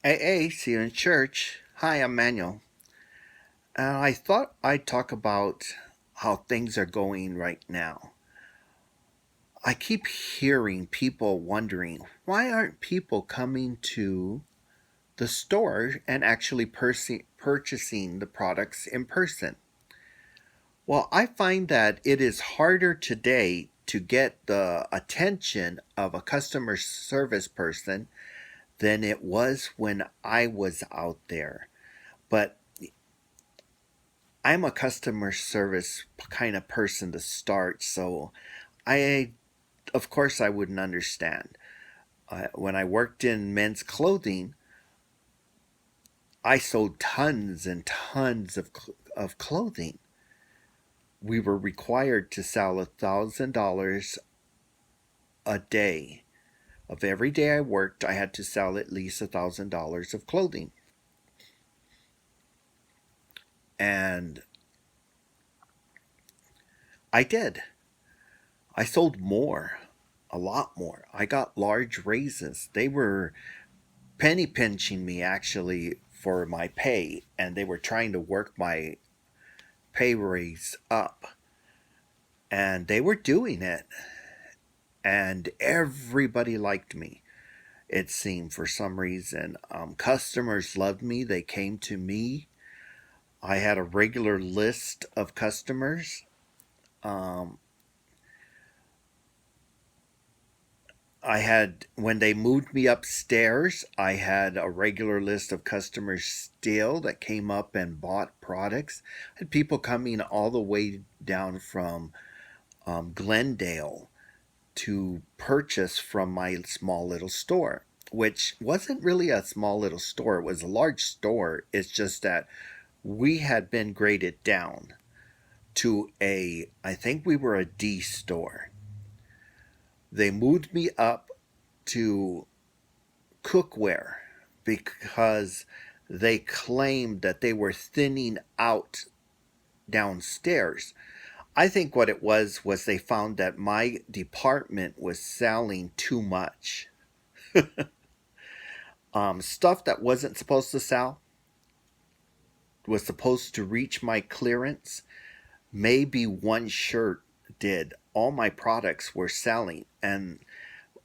AA, see you in church. Hi, I'm Manuel. I thought I'd talk about how things are going right now. I keep hearing people wondering why aren't people coming to the store and actually purchasing the products in person? Well, I find that it is harder today to get the attention of a customer service person than it was when I was out there. But I'm a customer service kind of person to start, so I, of course, I wouldn't understand. When I worked in men's clothing, I sold tons and tons of clothing. We were required to sell $1,000 a day. Of every day I worked, I had to sell at least $1,000 of clothing. And I did. I sold more, a lot more. I got large raises. They were penny pinching me actually for my pay, and they were trying to work my pay raise up, and they were doing it, and everybody liked me. It seemed for some reason. Customers loved me. They came to me. I had a regular list of customers. Um, I had, when they moved me upstairs, I had a regular list of customers still that came up and bought products. I had people coming all the way down from Glendale to purchase from my small little store, which wasn't really a small little store. It was a large store. It's just that we had been graded down to I think we were a D store. They moved me up to cookware because they claimed that they were thinning out downstairs. I think what it was they found that my department was selling too much. Stuff that wasn't supposed to sell was supposed to reach my clearance. Maybe one shirt did. All my products were selling, and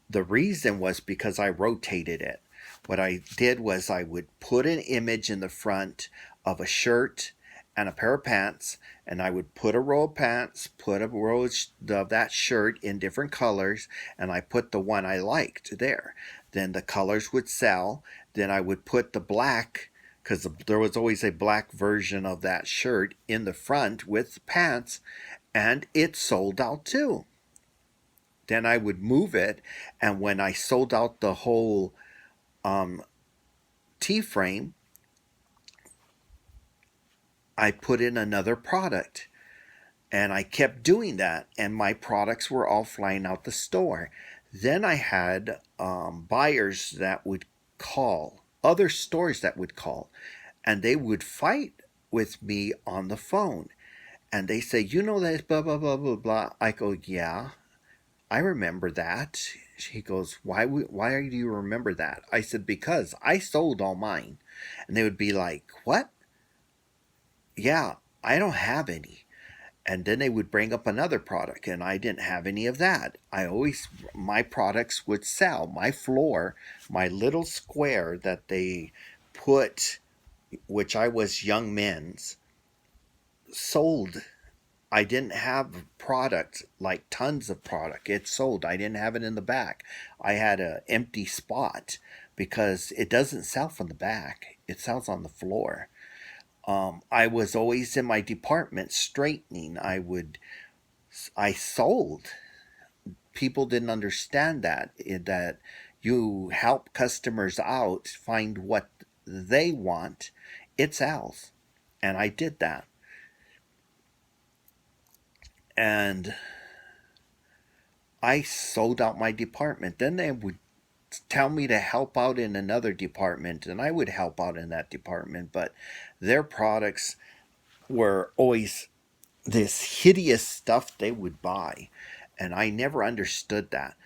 the reason was because I rotated it. What I did was I would put an image in the front of a shirt and a pair of pants, and I would put a row of pants, put a row of that shirt in different colors, and I put the one I liked there. Then the colors would sell. Then I would put the black, because there was always a black version of that shirt in the front with pants, and it sold out too. Then I would move it, and when I sold out the whole um, T frame, I put in another product. And I kept doing that, and my products were all flying out the store. Then I had buyers that would call, other stores that would call, and they would fight with me on the phone. And they say, you know that blah, blah, blah, blah, blah. I go, yeah, I remember that. He goes, why do you remember that? I said, because I sold all mine. And they would be like, what? Yeah, I don't have any. And then they would bring up another product, and I didn't have any of that. My products would sell. My floor, my little square that they put, which I was young men's, sold. I didn't have product, like tons of product. It sold. I didn't have it in the back. I had an empty spot because it doesn't sell from the back. It sells on the floor. I was always in my department straightening. I sold. People didn't understand that you help customers out find what they want. It sells, and I did that. And I sold out my department. Then they would tell me to help out in another department, and I would help out in that department, but their products were always this hideous stuff they would buy, and I never understood that.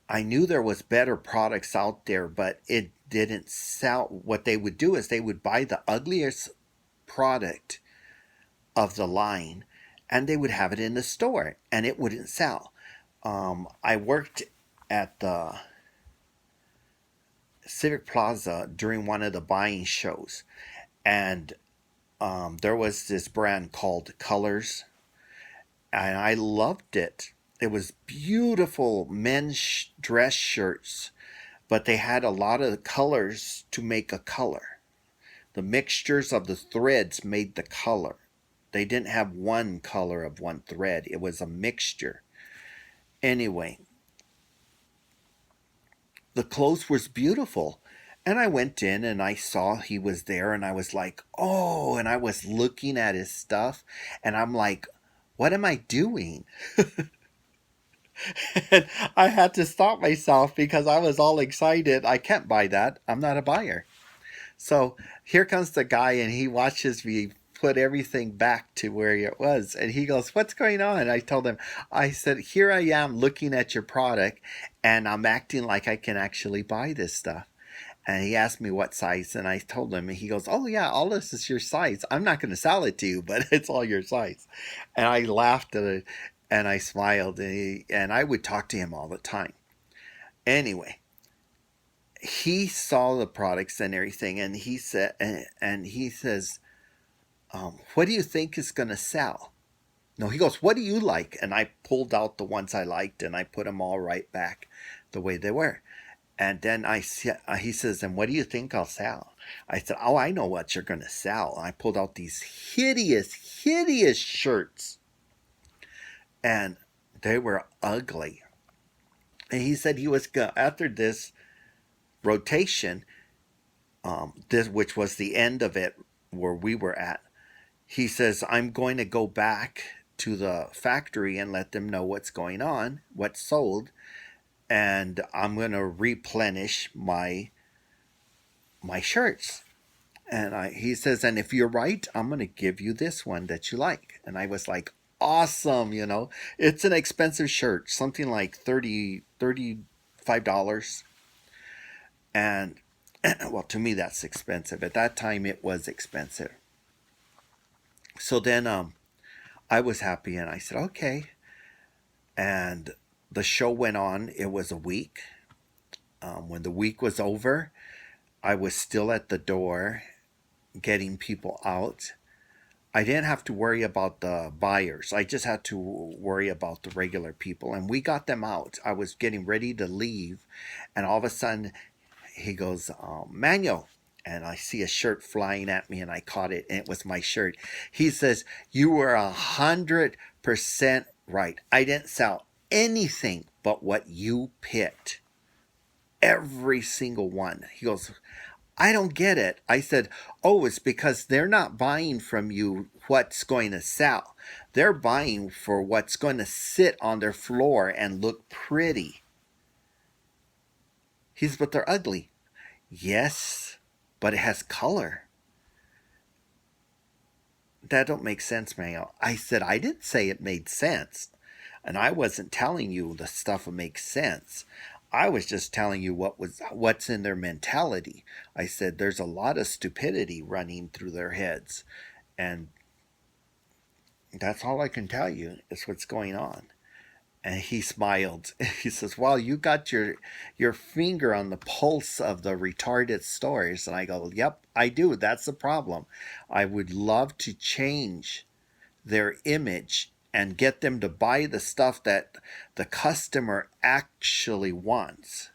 I knew there was better products out there, but it didn't sell. What they would do is they would buy the ugliest product of the line and they would have it in the store and it wouldn't sell. I worked at the Civic Plaza during one of the buying shows, and there was this brand called Colors, and I loved it. It was beautiful men's dress shirts, but they had a lot of colors to make a color. The mixtures of the threads made the color. They didn't have one color of one thread. It was a mixture. Anyway, the clothes was beautiful. And I went in and I saw he was there and I was like, oh, and I was looking at his stuff and I'm like, what am I doing? And I had to stop myself because I was all excited. I can't buy that. I'm not a buyer. So here comes the guy and he watches me put everything back to where it was. And he goes, what's going on? I told him, I said, here I am looking at your product and I'm acting like I can actually buy this stuff. And he asked me what size, and I told him, and he goes, oh, yeah, all this is your size. I'm not going to sell it to you, but it's all your size. And I laughed at it, and I smiled, and I would talk to him all the time. Anyway, he saw the products and everything, and he says, what do you think is going to sell? No, he goes, what do you like? And I pulled out the ones I liked, and I put them all right back the way they were. And then he says, and what do you think I'll sell? I said, oh, I know what you're going to sell. And I pulled out these hideous, hideous shirts. And they were ugly. And he said he was going after this rotation, which was the end of it where we were at. He says, I'm going to go back to the factory and let them know what's going on, what's sold. And I'm going to replenish my shirts. And he says, and if you're right, I'm going to give you this one that you like. And I was like, awesome, It's an expensive shirt, something like $35. And, well, to me, that's expensive. At that time, it was expensive. So then I was happy, and I said, okay. And the show went on. It was a week. When the week was over, I was still at the door getting people out. I didn't have to worry about the buyers. I just had to worry about the regular people. And we got them out. I was getting ready to leave. And all of a sudden, he goes, Manuel. And I see a shirt flying at me, and I caught it, and it was my shirt. He says, you were 100% right. I didn't sell anything but what you picked. Every single one. He goes, I don't get it. I said, oh, it's because they're not buying from you what's going to sell. They're buying for what's going to sit on their floor and look pretty. He says, but they're ugly. Yes, but it has color. That don't make sense, man. I said, I didn't say it made sense. And I wasn't telling you the stuff that makes sense. I was just telling you what's in their mentality. I said there's a lot of stupidity running through their heads. And that's all I can tell you is what's going on. And he smiled. He says, well, you got your finger on the pulse of the retarded stores. And I go, yep, I do. That's the problem. I would love to change their image and get them to buy the stuff that the customer actually wants.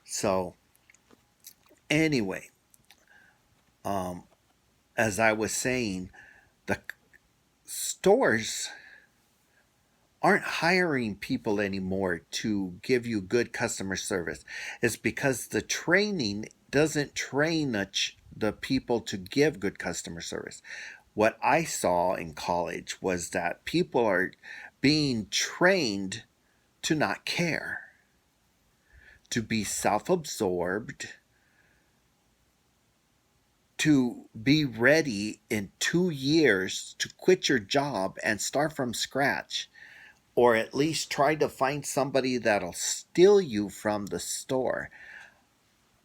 So, anyway, as I was saying, the stores aren't hiring people anymore to give you good customer service. It's because the training doesn't train the people to give good customer service. What I saw in college was that people are being trained to not care, to be self-absorbed, to be ready in 2 years to quit your job and start from scratch, or at least try to find somebody that'll steal you from the store.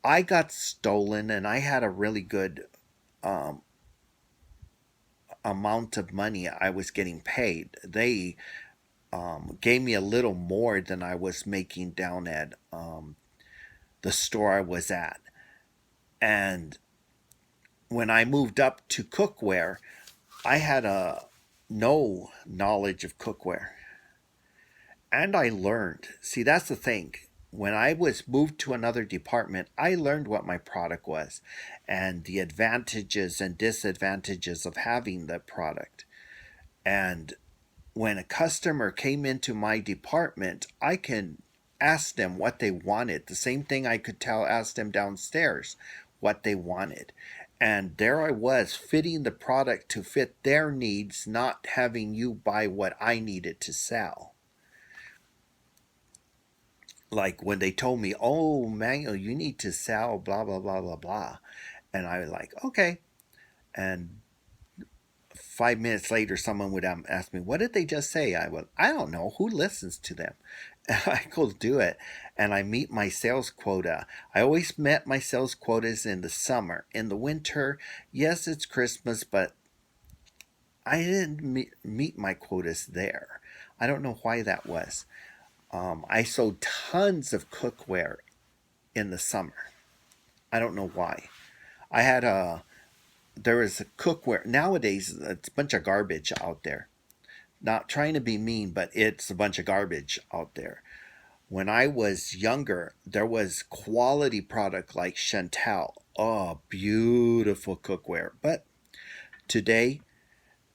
I got stolen, and I had a really good um, amount of money I was getting paid. They gave me a little more than I was making down at the store I was at. And when I moved up to cookware, I had no knowledge of cookware. And I learned. See, that's the thing. When I was moved to another department, I learned what my product was and the advantages and disadvantages of having the product. And when a customer came into my department, I can ask them what they wanted. The same thing I could ask them downstairs what they wanted. And there I was fitting the product to fit their needs, not having you buy what I needed to sell. Like when they told me, "Oh, Manuel, you need to sell blah blah blah blah blah," and I was like, "Okay." And 5 minutes later, someone would ask me, "What did they just say?" I went, "I don't know. Who listens to them?" And I go do it, and I meet my sales quota. I always met my sales quotas in the summer. In the winter, yes, it's Christmas, but I didn't meet my quotas there. I don't know why that was. I sold tons of cookware in the summer. I don't know why. I had there was a cookware. Nowadays, it's a bunch of garbage out there. Not trying to be mean, but it's a bunch of garbage out there. When I was younger, there was quality product like Chantal. Oh, beautiful cookware. But today,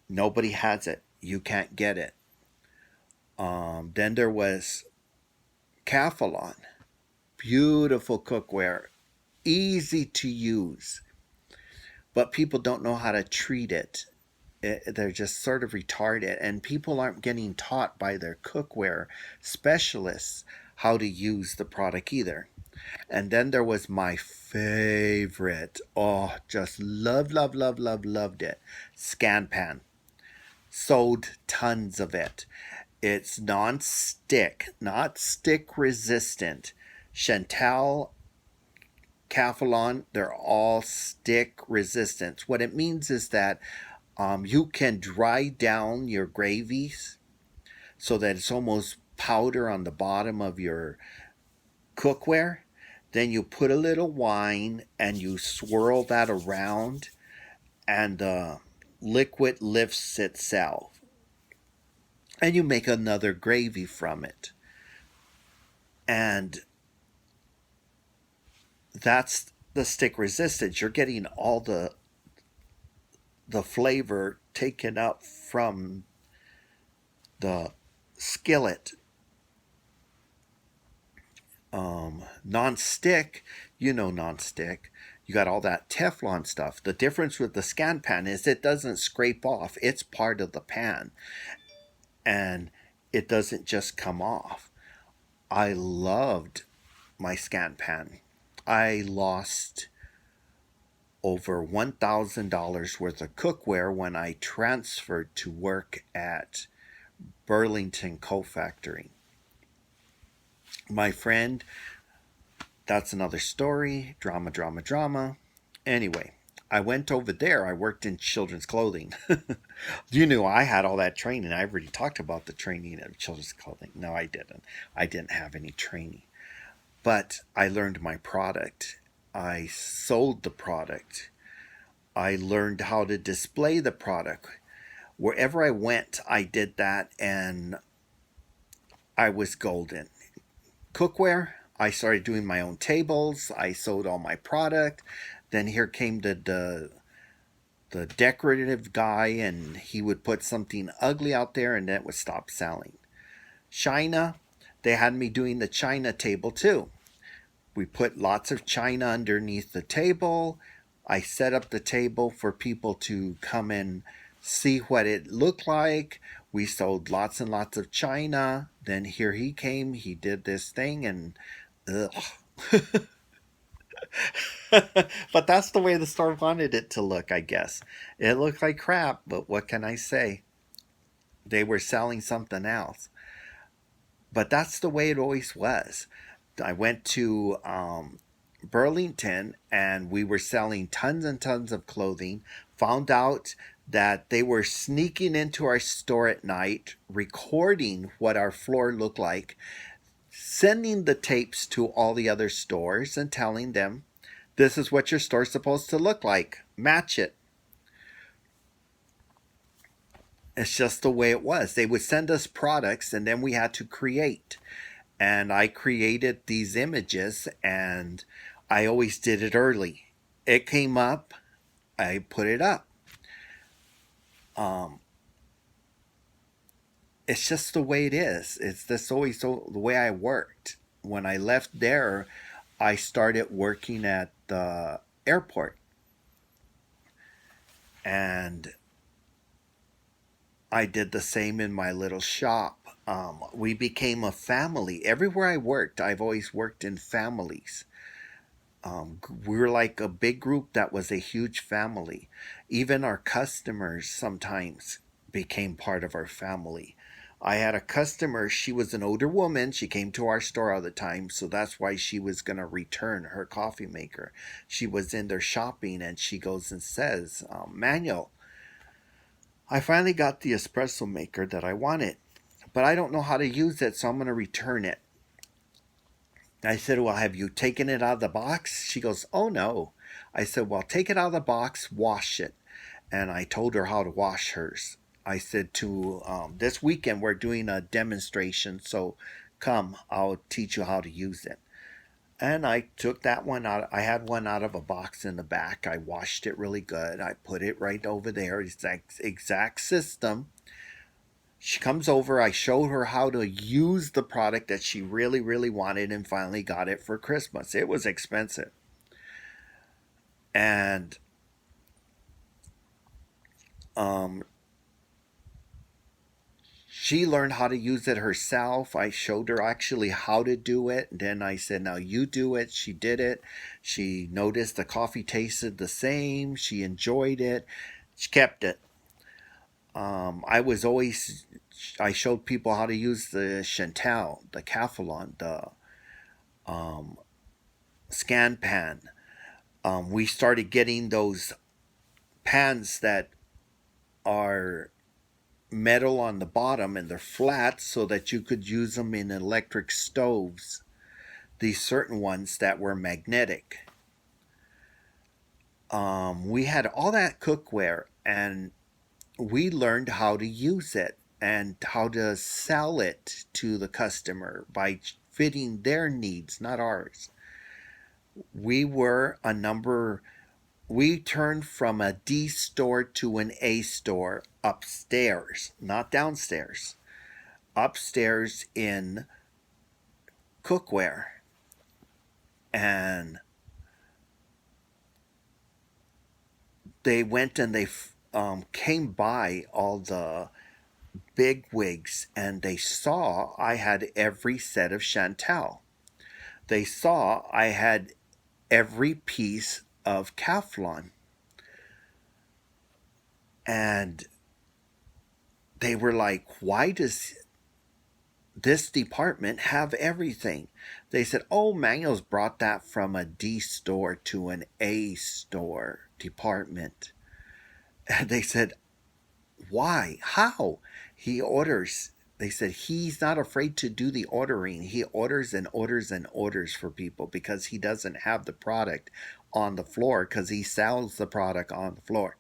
nobody has it. You can't get it. Then there was Calphalon. Beautiful cookware. Easy to use. But people don't know how to treat it. They're just sort of retarded, and people aren't getting taught by their cookware specialists how to use the product either. And then there was my favorite. Oh, just loved it. Scanpan. Sold tons of it. It's non-stick, not stick resistant. Chantal, Calphalon, they're all stick resistant. What it means is that you can dry down your gravies so that it's almost powder on the bottom of your cookware. Then you put a little wine and you swirl that around, and the liquid lifts itself. And you make another gravy from it. And that's the stick resistance. You're getting all the flavor taken up from the skillet. Non-stick, non-stick. You got all that Teflon stuff. The difference with the Scanpan is it doesn't scrape off. It's part of the pan, and it doesn't just come off. I loved my Scanpan. I lost over $1,000 worth of cookware when I transferred to work at Burlington Coat Factory. My friend, that's another story. Drama. Anyway, I went over there. I worked in children's clothing. You knew I had all that training. I already talked about the training of children's clothing. No, I didn't. I didn't have any training. But I learned my product. I sold the product. I learned how to display the product. Wherever I went, I did that, and I was golden. Cookware, I started doing my own tables. I sold all my product. Then here came the decorative guy, and he would put something ugly out there, and then it would stop selling. China, they had me doing the China table too. We put lots of china underneath the table. I set up the table for people to come and see what it looked like. We sold lots and lots of china. Then here he came. He did this thing, and ugh. But that's the way the store wanted it to look, I guess. It looked like crap, but what can I say? They were selling something else. But that's the way it always was. I went to Burlington, and we were selling tons and tons of clothing. Found out that they were sneaking into our store at night, recording what our floor looked like, sending the tapes to all the other stores and telling them, this is what your store's supposed to look like. Match it. It's just the way it was. They would send us products and then we had to create. And I created these images and I always did it early. It came up, I put it up. Um, it's just the way it is. It's just always the way I worked. When I left there, I started working at the airport. And I did the same in my little shop. We became a family. Everywhere I worked, I've always worked in families. We were like a big group that was a huge family. Even our customers sometimes became part of our family. I had a customer, she was an older woman. She came to our store all the time, so that's why she was going to return her coffee maker. She was in there shopping and she goes and says, Manuel, I finally got the espresso maker that I wanted, but I don't know how to use it, so I'm going to return it. I said, well, have you taken it out of the box? She goes, oh no. I said, well, take it out of the box, wash it. And I told her how to wash hers. I said this weekend we're doing a demonstration, so come, I'll teach you how to use it. And I took that one out. I had one out of a box in the back. I washed it really good. I put it right over there. It's that exact system. She comes over. I show her how to use the product that she really, really wanted and finally got it for Christmas. It was expensive. And um, she learned how to use it herself. I showed her actually how to do it. Then I said, now you do it. She did it. She noticed the coffee tasted the same. She enjoyed it. She kept it. I showed people how to use the Chantel, the Calphalon, the um, Scan Pan. We started getting those pans that are metal on the bottom and they're flat so that you could use them in electric stoves. These certain ones that were magnetic. We had all that cookware and we learned how to use it and how to sell it to the customer by fitting their needs, not ours. We were a number, we turned from a D store to an A store upstairs, not downstairs, upstairs in cookware. And they went and they came by all the big wigs and they saw I had every set of Chantel. They saw I had every piece of Calphalon. And they were like, why does this department have everything? They said, oh, Manuel's brought that from a D store to an A store department. And they said, why? How? He orders. They said he's not afraid to do the ordering. He orders and orders and orders for people because he doesn't have the product on the floor because he sells the product on the floor.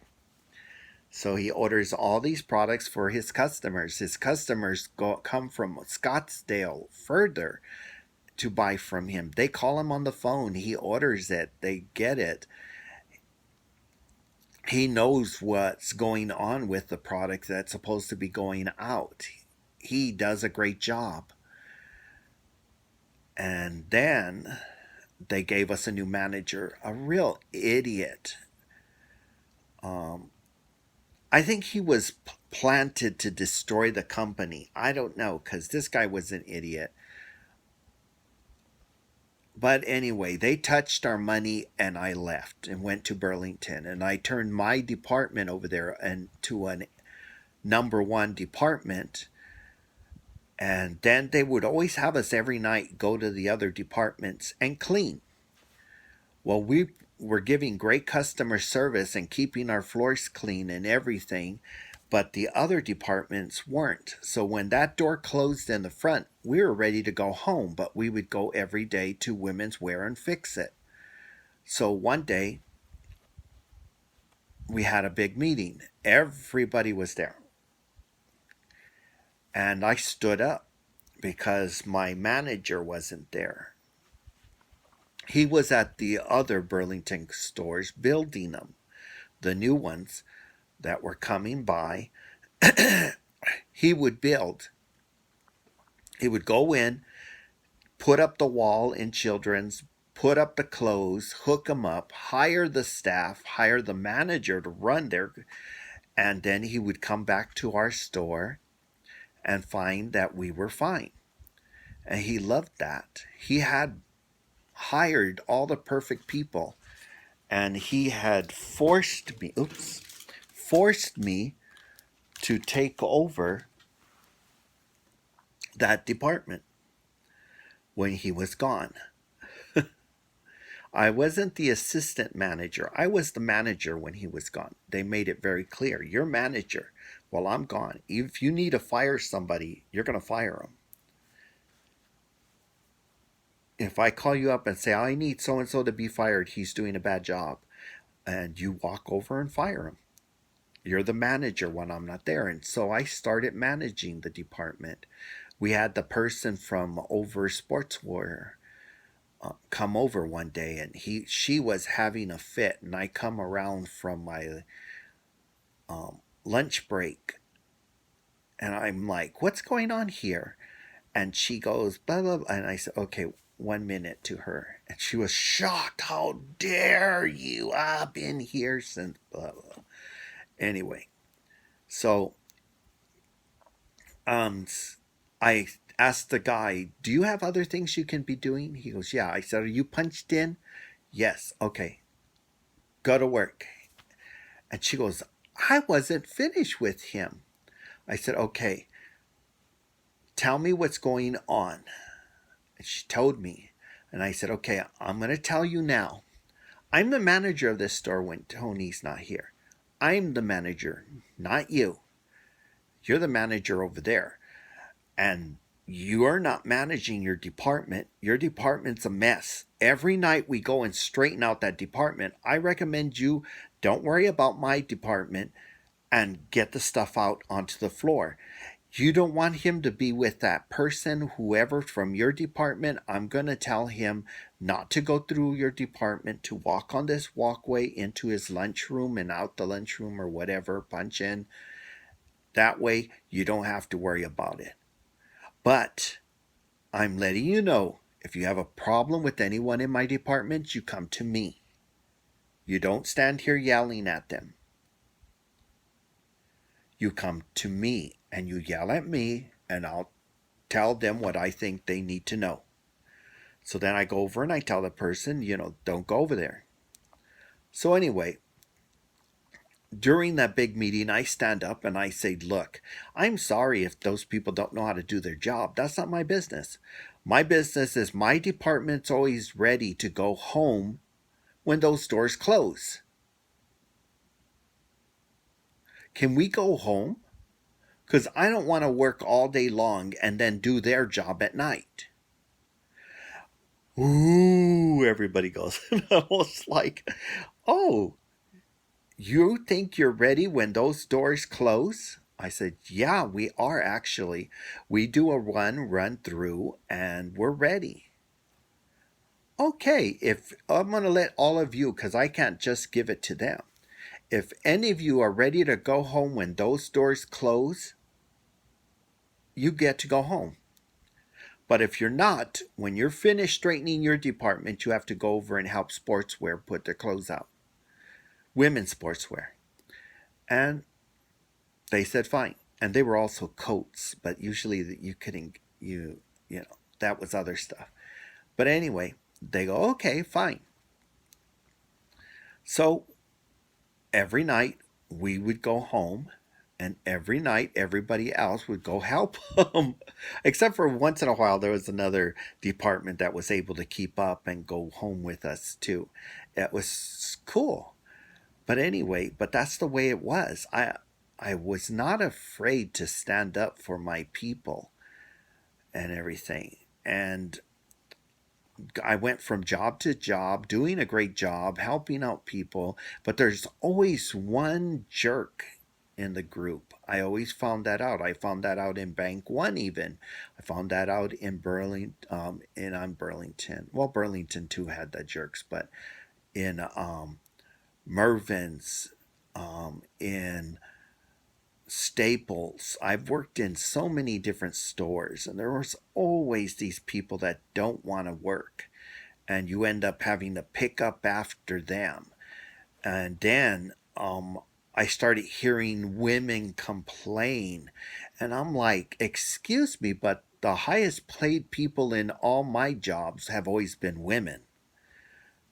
So he orders all these products for his customers. His customers come from Scottsdale further to buy from him. They call him on the phone. He orders it. They get it. He knows what's going on with the product that's supposed to be going out. He does a great job. And then they gave us a new manager, a real idiot. I think he was planted to destroy the company. I don't know, because this guy was an idiot. But anyway, they touched our money and I left and went to Burlington. And I turned my department over there into a number one department. And then they would always have us every night go to the other departments and clean. Well, we were giving great customer service and keeping our floors clean and everything, but the other departments weren't. So when that door closed in the front, we were ready to go home, but we would go every day to women's wear and fix it. So one day we had a big meeting. Everybody was there. And I stood up because my manager wasn't there. He was at the other Burlington stores building them, the new ones that were coming by. He would build. He would go in, put up the wall in children's, put up the clothes, hook them up, hire the staff, hire the manager to run there, and then he would come back to our store and find that we were fine. And he loved that. He had hired all the perfect people, and he had forced me to take over that department when he was gone. I wasn't the assistant manager. I was the manager when he was gone. They made it very clear. You're manager while I'm gone. If you need to fire somebody, you're going to fire them. If I call you up and say, I need so and so to be fired, he's doing a bad job, and you walk over and fire him. You're the manager when I'm not there. And so I started managing the department. We had the person from over Sportswear come over one day, and she was having a fit, and I come around from my lunch break, and I'm like, what's going on here? And she goes, blah, blah, blah. And I said, okay, 1 minute to her. And she was shocked. How dare you? I've been here since blah, blah. Anyway, so I asked the guy, do you have other things you can be doing? He goes, yeah. I said, are you punched in? Yes. Okay. Go to work. And she goes, I wasn't finished with him. I said, okay, tell me what's going on. And she told me. And I said, okay, I'm going to tell you now. I'm the manager of this store when Tony's not here. I'm the manager, not you. You're the manager over there. And you're not managing your department. Your department's a mess. Every night we go and straighten out that department. I recommend you don't worry about my department and get the stuff out onto the floor. You don't want him to be with that person, whoever from your department. I'm going to tell him not to go through your department, to walk on this walkway into his lunchroom and out the lunchroom or whatever, punch in. That way you don't have to worry about it. But I'm letting you know, if you have a problem with anyone in my department, you come to me. You don't stand here yelling at them. You come to me and you yell at me, and I'll tell them what I think they need to know. So then I go over and I tell the person, don't go over there. So anyway, during that big meeting, I stand up and I say, look, I'm sorry if those people don't know how to do their job. That's not my business. My business is my department's always ready to go home when those stores close. Can we go home? Because I don't want to work all day long and then do their job at night. Ooh, everybody goes. And I was like, oh, you think you're ready when those doors close? I said, yeah, we are actually. We do a run through, and we're ready. Okay, if I'm going to let all of you, because I can't just give it to them. If any of you are ready to go home when those doors close, you get to go home. But if you're not, when you're finished straightening your department, you have to go over and help Sportswear put their clothes out. Women's Sportswear. And they said fine. And they were also coats, but usually you couldn't, that was other stuff. But anyway, they go, okay, fine. So every night we would go home And every night, everybody else would go help them. Except for once in a while, there was another department that was able to keep up and go home with us too. It was cool. But anyway, but that's the way it was. I was not afraid to stand up for my people and everything. And I went from job to job, doing a great job, helping out people, but there's always one jerk in the group. I always found that out. I found that out in Bank One, even. I found that out in Burlington, Burlington. Well, Burlington too had the jerks, but in Mervyn's, in Staples. I've worked in so many different stores, and there was always these people that don't want to work, and you end up having to pick up after them. And then I started hearing women complain, and I'm like, excuse me, but the highest paid people in all my jobs have always been women.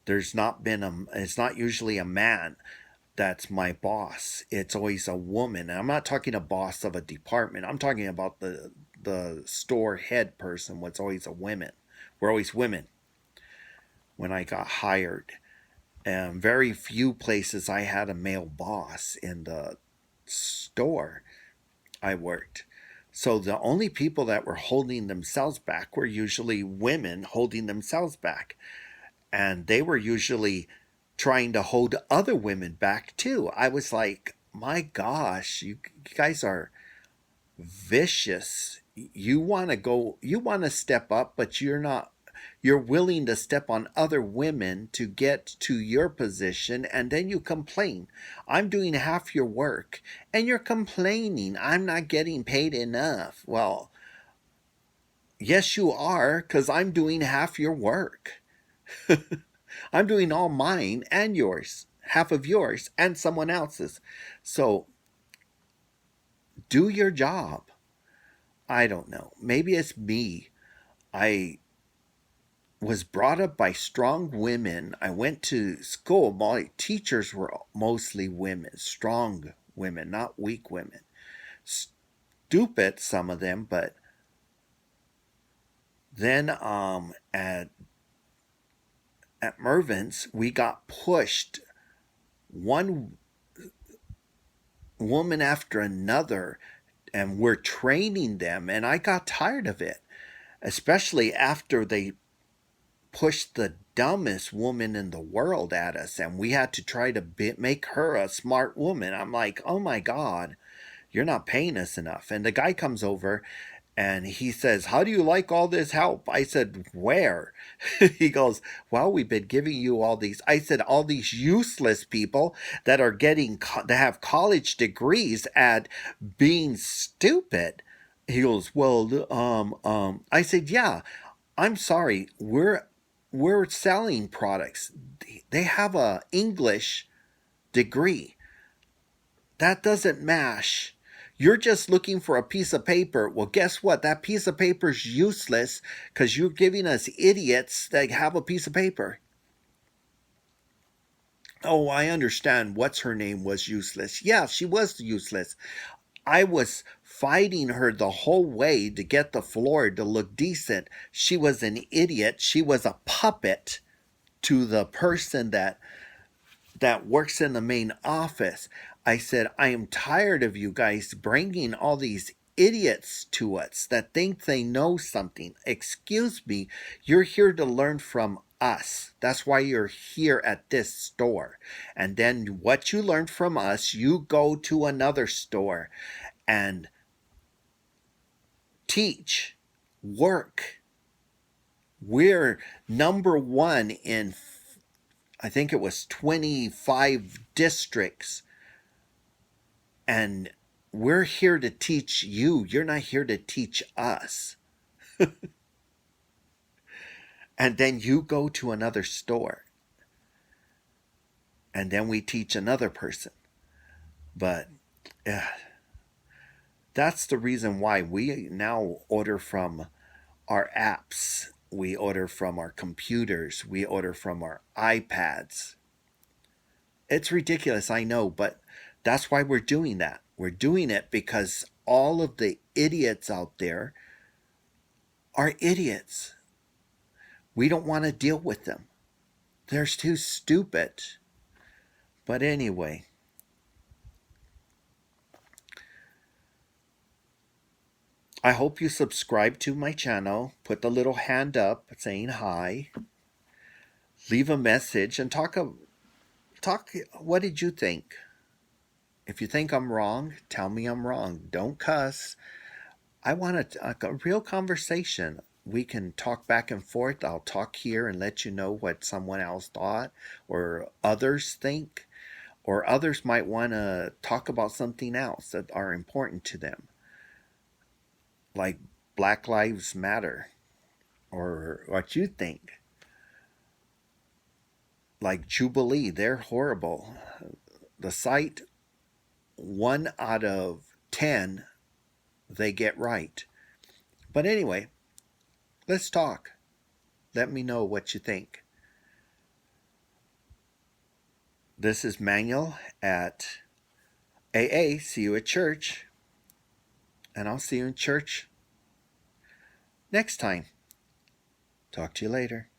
It's not usually a man that's my boss. It's always a woman. And I'm not talking a boss of a department. I'm talking about the store head person was always a woman. We're always women when I got hired. And very few places I had a male boss in the store I worked. So the only people that were holding themselves back were usually women holding themselves back. And they were usually trying to hold other women back too. I was like, my gosh, you guys are vicious. You want to step up, but you're willing to step on other women to get to your position, and then you complain. I'm doing half your work, and you're complaining I'm not getting paid enough. Well, yes, you are, because I'm doing half your work. I'm doing all mine and yours, half of yours and someone else's. So do your job. I don't know. Maybe it's me. I was brought up by strong women. I went to school. My teachers were mostly women, strong women, not weak women. Stupid, some of them, but then at Mervyn's, we got pushed one woman after another, and we're training them, and I got tired of it, especially after they pushed the dumbest woman in the world at us, and we had to try to make her a smart woman. I'm like, oh my god, you're not paying us enough. And the guy comes over and he says, how do you like all this help? I said, where? He goes, well, we've been giving you all these. I said, all these useless people that are that have college degrees at being stupid. He goes, well, I said, yeah, I'm sorry. We're selling products. They have a English degree. That doesn't mash. You're just looking for a piece of paper. Well, guess what? That piece of paper is useless because you're giving us idiots that have a piece of paper. Oh, I understand. What's her name was useless. Yeah, she was useless. I was fighting her the whole way to get the floor to look decent. She was an idiot. She was a puppet to the person that works in the main office. I said, I am tired of you guys bringing all these idiots to us that think they know something. Excuse me, you're here to learn from us. That's why you're here at this store. And then what you learned from us, you go to another store and teach, work. We're number one in, I think it was 25 districts. And we're here to teach you. You're not here to teach us. And then you go to another store. And then we teach another person. But that's the reason why we now order from our apps. We order from our computers. We order from our iPads. It's ridiculous, I know, but that's why we're doing that. We're doing it because all of the idiots out there are idiots. We don't want to deal with them. They're too stupid. But anyway, I hope you subscribe to my channel. Put the little hand up saying hi. Leave a message and talk. What did you think? If you think I'm wrong, tell me I'm wrong. Don't cuss. I want a real conversation. We can talk back and forth. I'll talk here and let you know what someone else thought or others think. Or others might want to talk about something else that are important to them. Like Black Lives Matter. Or what you think. Like Jubilee, they're horrible. The site, 1 out of 10 they get right. But anyway, let's talk. Let me know what you think. This is Manuel at AA. See you at church. And I'll see you in church next time. Talk to you later.